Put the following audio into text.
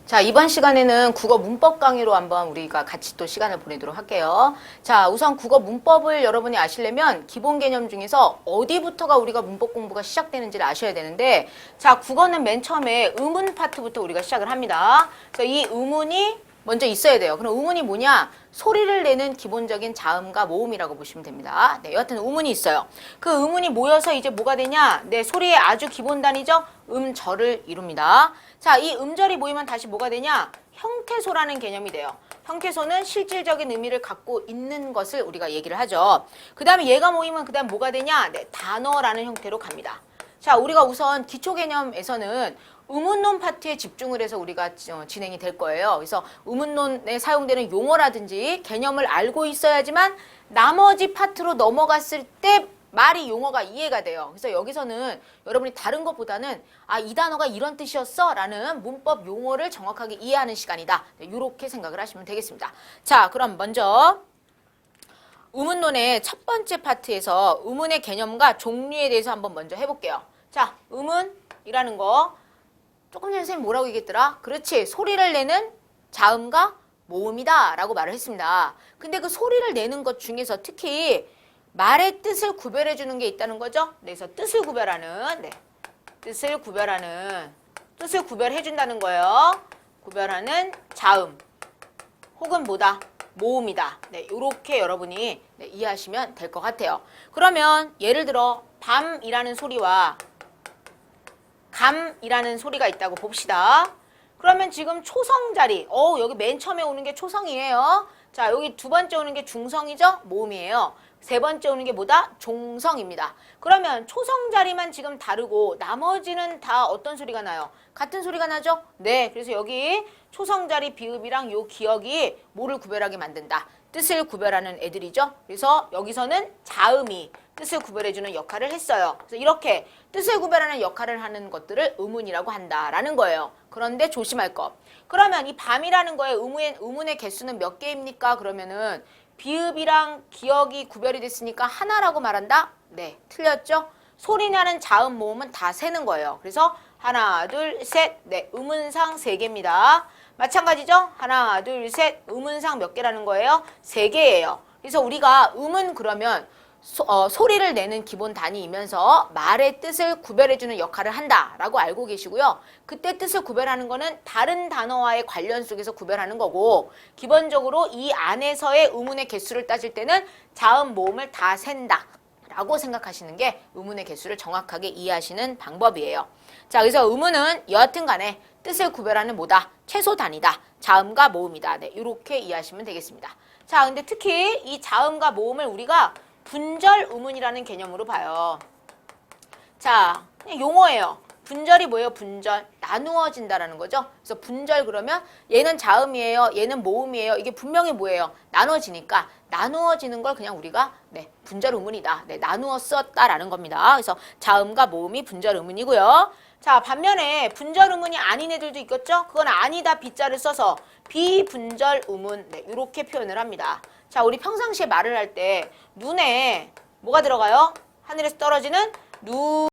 자, 이번 시간에는 국어 문법 강의로 한번 우리가 같이 또 시간을 보내도록 할게요. 자, 우선 국어 문법을 여러분이 아시려면 기본 개념 중에서 어디부터가 우리가 문법 공부가 시작되는지를 아셔야 되는데, 자, 국어는 맨 처음에 의문 파트부터 우리가 시작을 합니다. 그래서 이 의문이 먼저 있어야 돼요. 그럼 의문이 뭐냐? 소리를 내는 기본적인 자음과 모음이라고 보시면 됩니다. 네, 여하튼 의문이 있어요. 그 의문이 모여서 이제 뭐가 되냐? 네, 소리의 아주 기본 단위죠? 음절을 이룹니다. 자, 이 음절이 모이면 다시 뭐가 되냐? 형태소라는 개념이 돼요. 형태소는 실질적인 의미를 갖고 있는 것을 우리가 얘기를 하죠. 그 다음에 얘가 모이면 그 다음 뭐가 되냐? 네, 단어라는 형태로 갑니다. 자, 우리가 우선 기초 개념에서는 의문론 파트에 집중을 해서 우리가 진행이 될 거예요. 그래서 의문론에 사용되는 용어라든지 개념을 알고 있어야지만 나머지 파트로 넘어갔을 때 말이 용어가 이해가 돼요. 그래서 여기서는 여러분이 다른 것보다는 아, 이 단어가 이런 뜻이었어 라는 문법 용어를 정확하게 이해하는 시간이다. 네, 이렇게 생각을 하시면 되겠습니다. 자, 그럼 먼저 의문론의 첫 번째 파트에서 의문의 개념과 종류에 대해서 한번 먼저 해볼게요. 자, 의문이라는 거 조금 전에 선생님 뭐라고 얘기했더라? 그렇지, 소리를 내는 자음과 모음이다 라고 말을 했습니다. 근데 그 소리를 내는 것 중에서 특히 말의 뜻을 구별해 주는 게 있다는 거죠. 그래서 뜻을 구별하는, 네, 뜻을 구별해 준다는 거예요. 구별하는 자음 혹은 뭐다? 모음이다. 네, 이렇게 여러분이 네, 이해하시면 될 것 같아요. 그러면 예를 들어 밤이라는 소리와 감이라는 소리가 있다고 봅시다. 그러면 지금 초성자리, 여기 맨 처음에 오는 게 초성이에요. 자, 여기 두 번째 오는 게 중성이죠? 모음이에요. 세 번째 오는 게 뭐다? 종성입니다. 그러면 초성자리만 지금 다르고 나머지는 다 어떤 소리가 나요? 같은 소리가 나죠? 네, 그래서 여기 초성자리 비읍이랑 요 기억이 뭐를 구별하게 만든다? 뜻을 구별하는 애들이죠. 그래서 여기서는 자음이 뜻을 구별해주는 역할을 했어요. 그래서 이렇게 뜻을 구별하는 역할을 하는 것들을 의문이라고 한다라는 거예요. 그런데 조심할 거. 그러면 이 밤이라는 거에 의문의 개수는 몇 개입니까? 그러면은 비읍이랑 기억이 구별이 됐으니까 하나라고 말한다? 네, 틀렸죠? 소리 나는 자음 모음은 다 세는 거예요. 그래서 하나, 둘, 셋, 네, 의문상 3개입니다. 마찬가지죠? 하나, 둘, 셋, 의문상 몇 개라는 거예요? 3개예요. 그래서 우리가 의문 그러면 소리를 내는 기본 단위이면서 말의 뜻을 구별해주는 역할을 한다라고 알고 계시고요. 그때 뜻을 구별하는 거는 다른 단어와의 관련 속에서 구별하는 거고, 기본적으로 이 안에서의 의문의 개수를 따질 때는 자음, 모음을 다 센다 라고 생각하시는 게 의문의 개수를 정확하게 이해하시는 방법이에요. 자, 그래서 의문은 여하튼 간에 뜻을 구별하는 뭐다? 최소 단위다. 자음과 모음이다. 네, 이렇게 이해하시면 되겠습니다. 자, 근데 특히 이 자음과 모음을 우리가 분절 의문이라는 개념으로 봐요. 자, 용어예요. 분절이 뭐예요? 분절. 나누어진다라는 거죠. 그래서 분절 그러면 얘는 자음이에요. 얘는 모음이에요. 이게 분명히 뭐예요? 나눠지니까 나누어지는 걸 그냥 우리가 네, 분절 의문이다. 네, 나누어 썼다라는 겁니다. 그래서 자음과 모음이 분절 의문이고요. 자, 반면에 분절 의문이 아닌 애들도 있겠죠? 그건 아니다 비자를 써서 비분절 의문. 네, 이렇게 표현을 합니다. 자, 우리 평상시에 말을 할 때 눈에 뭐가 들어가요? 하늘에서 떨어지는 눈.